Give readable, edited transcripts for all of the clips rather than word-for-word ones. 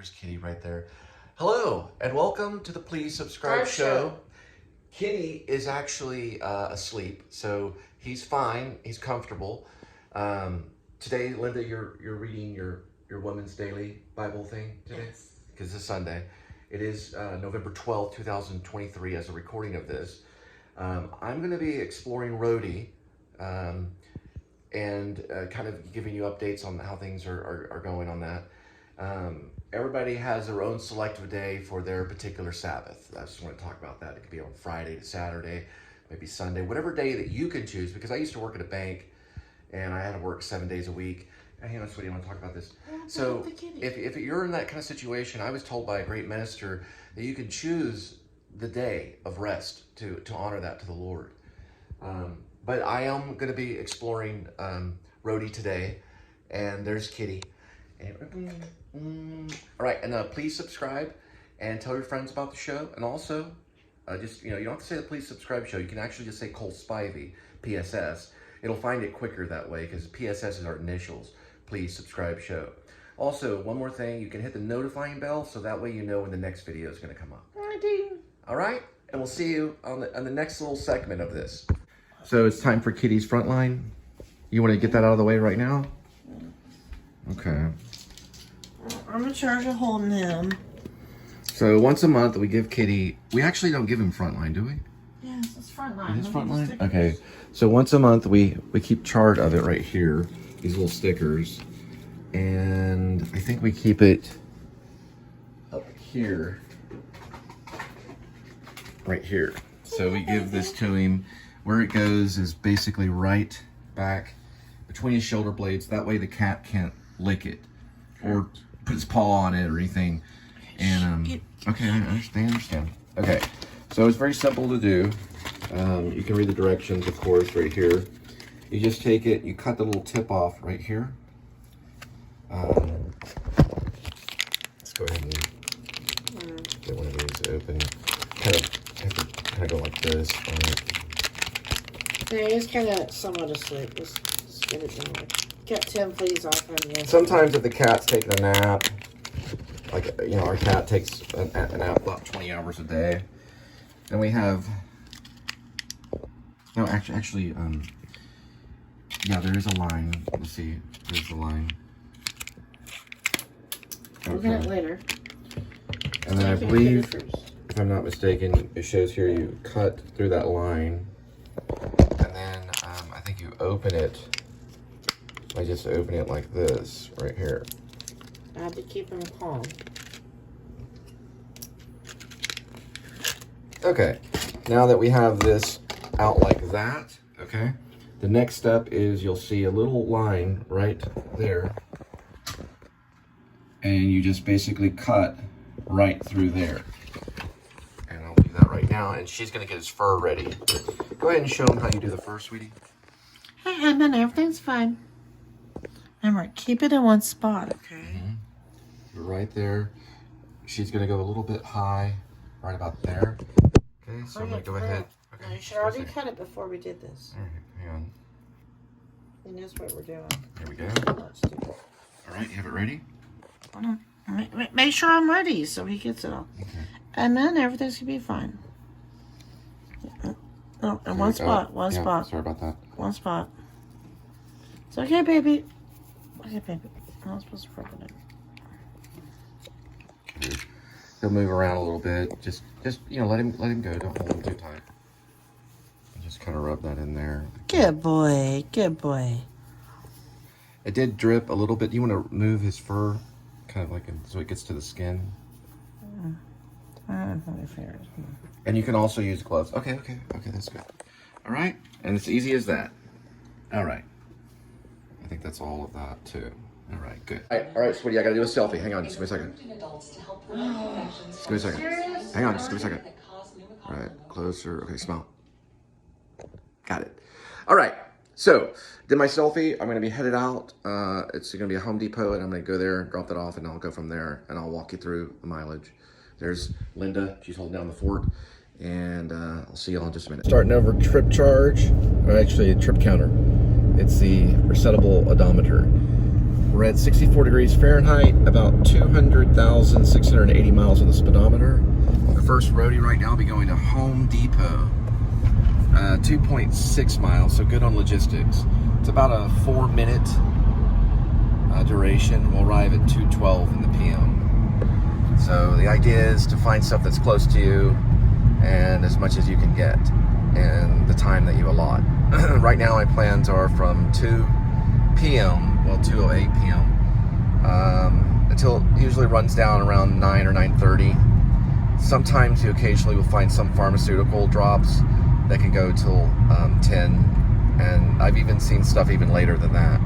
There's Kitty right there. Hello, and welcome to the Please Subscribe show. Kitty is actually asleep, so he's fine. He's comfortable. Today, Linda, you're reading your Women's Daily Bible thing today? Yes. Because it's Sunday. It is November 12th, 2023 as a recording of this. I'm going to be exploring Roadie and kind of giving you updates on how things are going on that. Everybody has their own selective day for their particular Sabbath. I just want to talk about that. It could be on Friday to Saturday, maybe Sunday, whatever day that you can choose, because I used to work at a bank and I had to work 7 days a week. Hey, that's what you want to talk about this. So if you're in that kind of situation, I was told by a great minister that you can choose the day of rest to honor that to the Lord. But I am going to be exploring Roadie today, and there's Kitty. And, all right, and please subscribe and tell your friends about the show. And also, just, you don't have to say the Please Subscribe show. You can actually just say Cole Spivey, p.s.s. It'll find it quicker that way because p.s.s is our initials. Please Subscribe show. Also, one more thing, you can hit the notifying bell so that way you know when the next video is going to come up. All right, and we'll see you on the next little segment of this. So it's time for Kitty's Frontline. You want to get that out of the way right now? Okay. I'm in charge of holding him. So once a month we give Kitty, we actually don't give him Frontline, do we? Yes, it's Frontline. It is Frontline? Okay. So once a month we keep chart of it right here, these little stickers. And I think we keep it up here, right here. So we give this to him. Where it goes is basically right back between his shoulder blades. That way the cat can't lick it or put his paw on it or anything. And okay, I understand. Okay, so it's very simple to do. You can read the directions, of course, right here. You just take it, you cut the little tip off right here. Let's go ahead and get one of these open. Kind of go like this. Yeah, he's kind of somewhat asleep. Let's get it done. Get Tim, please, off him. Yes. Sometimes if the cat's taking a nap, like, our cat takes a nap about 20 hours a day. Then we have, no, actually, yeah, there is a line. Let's see, there's the line. We'll get it later. And then I believe, if I'm not mistaken, it shows here you cut through that line. And then I think you open it. I just open it like this, right here. I have to keep him calm. Okay, now that we have this out like that, okay, the next step is you'll see a little line right there. And you just basically cut right through there. And I'll do that right now, and she's gonna get his fur ready. Go ahead and show him how you do the fur, sweetie. Hey, Edmund, everything's fine. Remember, keep it in one spot, okay? Right there. She's gonna go a little bit high, right about there. Okay, so I'm gonna go ahead. Okay, no, you should already cut it before we did this. All right, hang on. And that's what we're doing. There we go. Let's do it. All right, you have it ready? Hold on. Make sure I'm ready so he gets it all. Okay. And then everything's gonna be fine. Oh, and one spot. One spot. Sorry about that. One spot. It's okay, baby. Okay, baby. I'm not supposed to rub it in. He'll move around a little bit. Just let him go. Don't hold him too tight. And just kind of rub that in there. Good boy. Good boy. It did drip a little bit. You want to move his fur, kind of like so it gets to the skin. And you can also use gloves. Okay, that's good. All right, and it's easy as that. All right. I think that's all of that too. All right, good. All right, sweetie, I gotta do a selfie. Hang on, just give me a second. Just give me a second. Hang on, just give me a second. All right, closer. Okay, smile. Got it. All right, so did my selfie. I'm gonna be headed out. It's gonna be a Home Depot, and I'm gonna go there, drop that off, and I'll go from there, and I'll walk you through the mileage. There's Linda. She's holding down the fort. And I'll see y'all in just a minute. Starting over trip charge, or actually a trip counter. It's the resettable odometer. We're at 64 degrees Fahrenheit, about 200,680 miles on the speedometer. The first roadie right now will be going to Home Depot. 2.6 miles, so good on logistics. It's about a 4-minute duration. We'll arrive at 2:12 in the PM. So the idea is to find stuff that's close to you and as much as you can get and the time that you allot. Right now my plans are from 2 p.m., well 2:08 p.m. Until it usually runs down around 9 or 9:30. Sometimes you occasionally will find some pharmaceutical drops that can go till 10, and I've even seen stuff even later than that.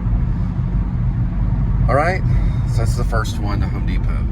All right, so that's the first one to Home Depot.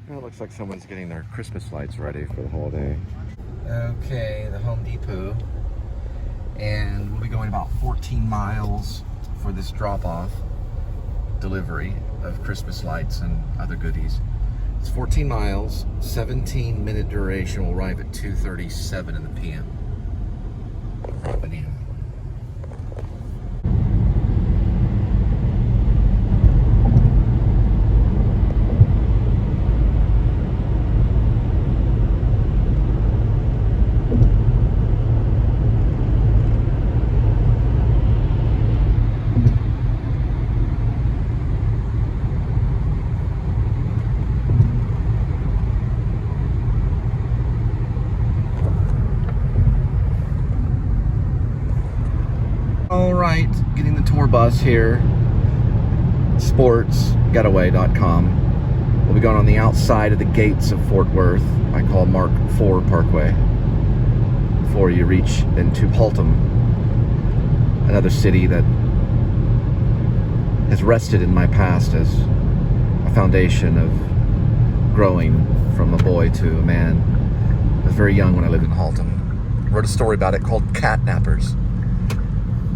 It looks like someone's getting their Christmas lights ready for the holiday. Okay, the Home Depot. And we'll be going about 14 miles for this drop-off delivery of Christmas lights and other goodies. It's 14 miles, 17-minute duration. We'll arrive at 2:37 in the PM. Banana. Alright, getting the tour bus here. Sportsgetaway.com. We'll be going on the outside of the gates of Fort Worth. I call Mark IV Parkway. Before you reach into Haltom, another city that has rested in my past as a foundation of growing from a boy to a man. I was very young when I lived in Haltom. Wrote a story about it called Catnappers.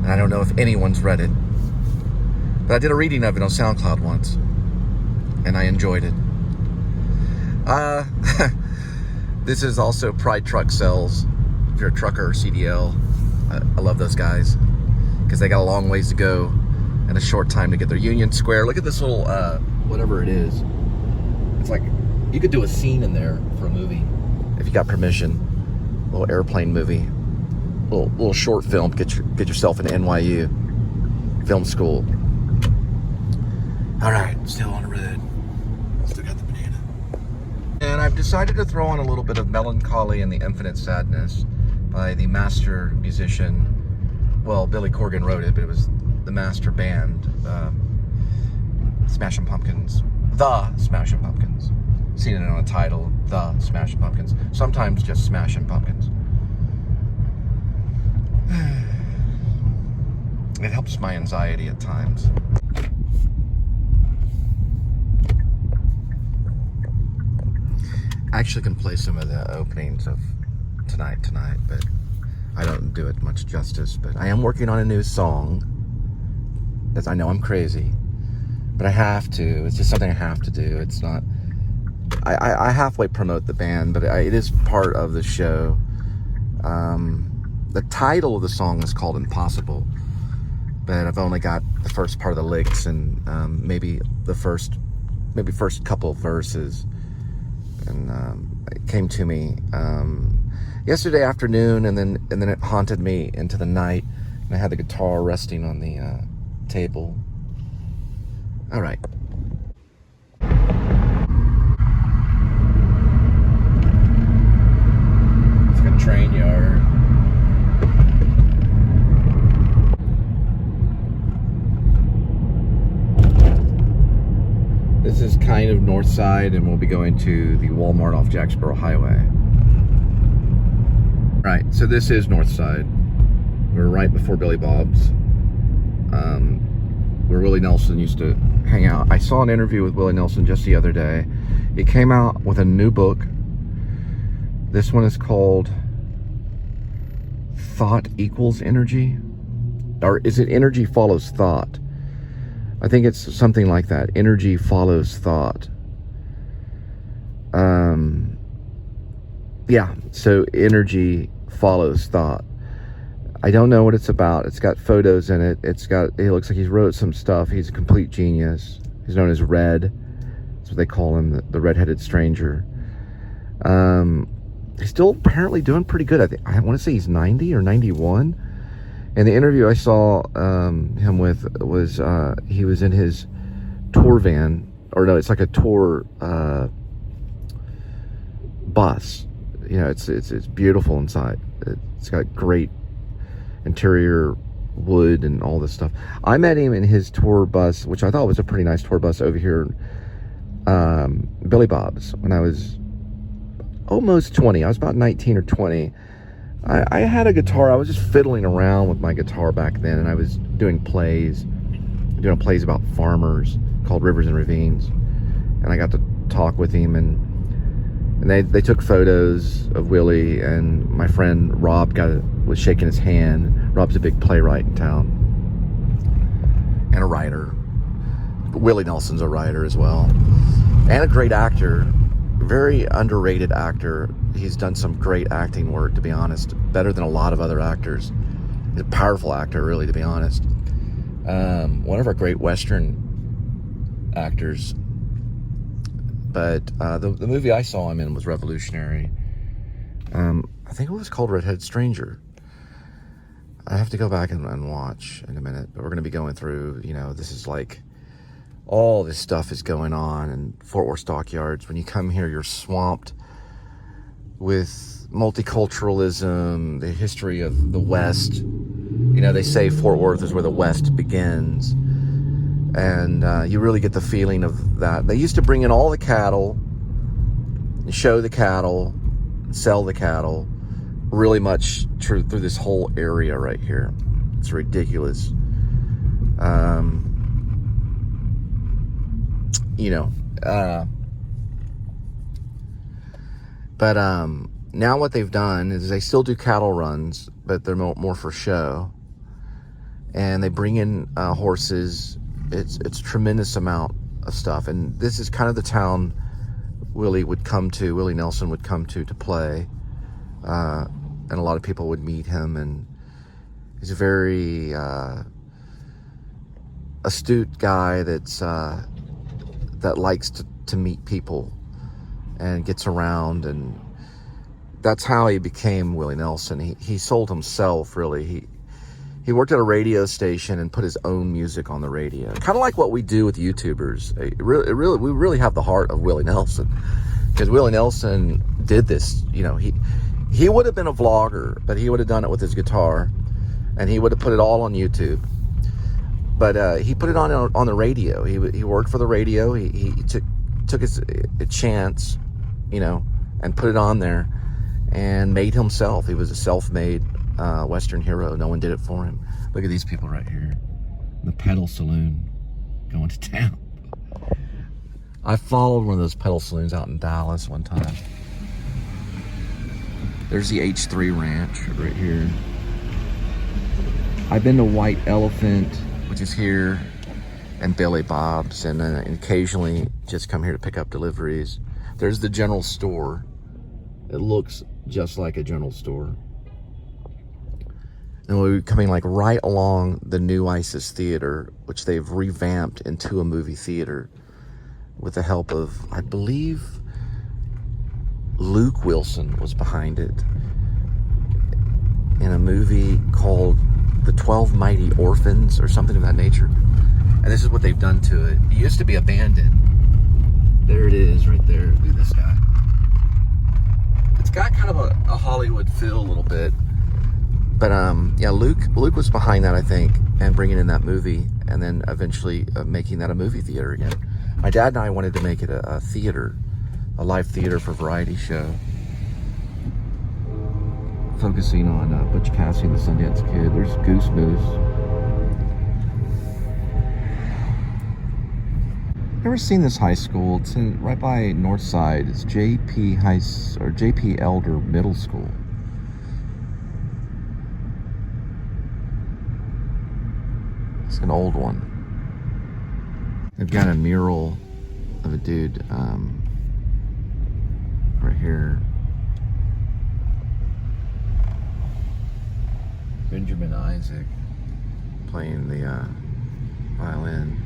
And I don't know if anyone's read it, but I did a reading of it on SoundCloud once, and I enjoyed it. This is also Pride Truck Sales. If you're a trucker or CDL, I love those guys because they got a long ways to go and a short time to get their Union Square. Look at this little, whatever it is. It's like, you could do a scene in there for a movie if you got permission. A little airplane movie. Little short film. Get yourself into NYU film school. All right, still on the road. Still got the banana. And I've decided to throw on a little bit of Melancholy and the Infinite Sadness by the master musician. Well, Billy Corgan wrote it, but it was the master band, Smashing Pumpkins. The Smashing Pumpkins. Seen it on a title, The Smashing Pumpkins. Sometimes just Smashing Pumpkins. It helps my anxiety at times. I actually can play some of the openings of tonight, but I don't do it much justice. But I am working on a new song. As I know I'm crazy, but I have to. It's just something I have to do. It's not. I halfway promote the band, but it is part of the show. The title of the song is called Impossible, but I've only got the first part of the licks and maybe first couple verses, and it came to me yesterday afternoon, and then it haunted me into the night, and I had the guitar resting on the table. All right. It's like a train yard. This is kind of north side, and we'll be going to the Walmart off Jacksboro Highway. Right, so this is north side. We're right before Billy Bob's, where Willie Nelson used to hang out. I saw an interview with Willie Nelson just the other day. He came out with a new book, This one is called Thought Equals Energy. Or is it Energy Follows Thought? I think it's something like that. Energy follows thought. Yeah, so energy follows thought. I don't know what it's about. It's got photos in it. It looks like he's wrote some stuff. He's a complete genius. He's known as Red. That's what they call him, the red-headed stranger. He's still apparently doing pretty good. I want to say he's 90 or 91. And the interview I saw him with was he was in his tour van, or no, it's like a tour bus. You know, it's beautiful inside. It's got great interior wood and all this stuff. I met him in his tour bus, which I thought was a pretty nice tour bus over here, Billy Bob's, when I was almost 20. I was about 19 or 20. I had a guitar. I was just fiddling around with my guitar back then, and I was doing plays about farmers called Rivers and Ravines, and I got to talk with him, and they took photos of Willie, and my friend Rob was shaking his hand. Rob's a big playwright in town and a writer. Willie Nelson's a writer as well, and a great actor, very underrated actor. He's done some great acting work, to be honest, better than a lot of other actors. He's a powerful actor, really, to be honest. One of our great Western actors. But the movie I saw him in was revolutionary. I think it was called Red-Headed Stranger. I have to go back and watch in a minute, but we're going to be going through, this is like, all this stuff is going on in Fort Worth Stockyards. When you come here, you're swamped with multiculturalism, the history of the West. They say Fort Worth is where the West begins. And you really get the feeling of that. They used to bring in all the cattle, show the cattle, sell the cattle, really much through this whole area right here. It's ridiculous. But now what they've done is they still do cattle runs, but they're more for show. And they bring in horses. It's a tremendous amount of stuff. And this is kind of the town Willie Nelson would come to play. And a lot of people would meet him. And he's a very astute guy that likes to meet people and gets around, and that's how he became Willie Nelson. He sold himself, really. He worked at a radio station and put his own music on the radio, kind of like what we do with YouTubers. We really have the heart of Willie Nelson, because Willie Nelson did this. He would have been a vlogger, but he would have done it with his guitar, and he would have put it all on YouTube. But he put it on the radio. He worked for the radio. He took a chance, and put it on there, and made himself. He was a self-made Western hero. No one did it for him. Look at these people right here, the pedal saloon, going to town. I followed one of those pedal saloons out in Dallas one time. There's the H3 Ranch right here. I've been to White Elephant, which is here, and Billy Bob's, and occasionally just come here to pick up deliveries. There's the general store. It looks just like a general store. And we're coming like right along the new ISIS Theater, which they've revamped into a movie theater with the help of, I believe, Luke Wilson was behind it, in a movie called The 12 Mighty Orphans or something of that nature. And this is what they've done to it. It used to be abandoned. There it is right there. Look at this guy. It's got kind of a Hollywood feel a little bit. But yeah, Luke was behind that, I think, and bringing in that movie, and then eventually making that a movie theater again. My dad and I wanted to make it a theater, a live theater for variety show, focusing on Butch Cassidy and the Sundance Kid. There's Goose Moose. Never seen this high school. It's right by North Side. It's JP Elder Middle School. It's an old one. They've got a mural of a dude right here. Benjamin Isaac playing the violin.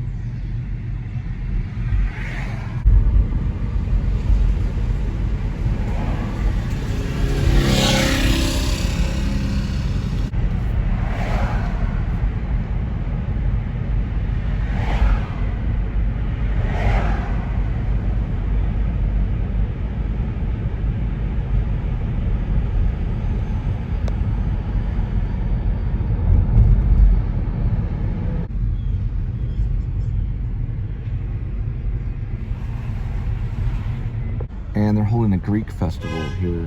And they're holding a Greek festival here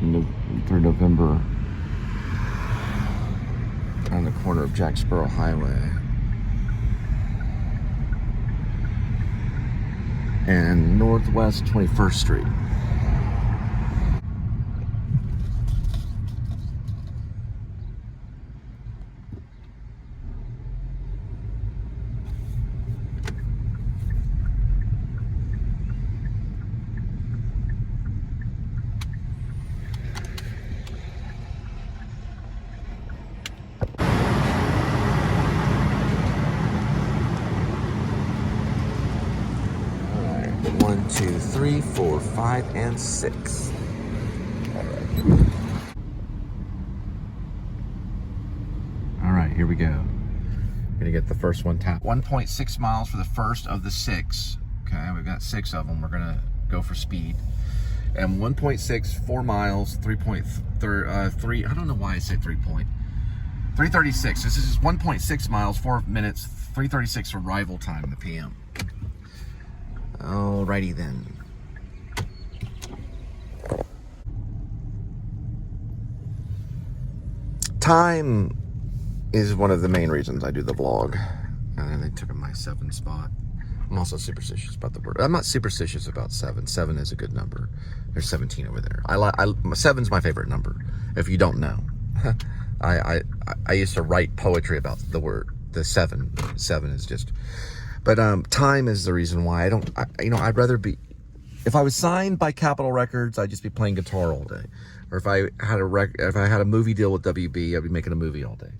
through November on the corner of Jacksboro Highway and Northwest 21st Street. One, two, three, four, 5, and 6. All right, here we go. Gonna get the first one tapped. 1.6 miles for the first of the 6. Okay, we've got 6 of them. We're gonna go for speed. And 1.6, 4 miles, 3.3. I don't know why I said 3.336. This is 1.6 miles, 4 minutes, 3:36 arrival time in the PM. Alrighty then. Time is one of the main reasons I do the vlog. And then they took my 7 spot. I'm also superstitious about the word. I'm not superstitious about 7. 7 is a good number. There's 17 over there. 7's my favorite number. If you don't know, I used to write poetry about the word, the 7. 7 is just. But time is the reason why I'd rather be, if I was signed by Capitol Records, I'd just be playing guitar all day. Or if I had a movie deal with WB, I'd be making a movie all day.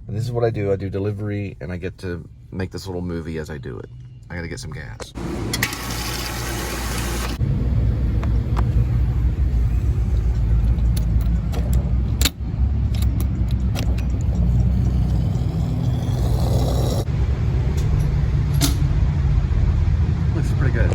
And this is what I do. I do delivery, and I get to make this little movie as I do it. I gotta get some gas. Looks pretty good.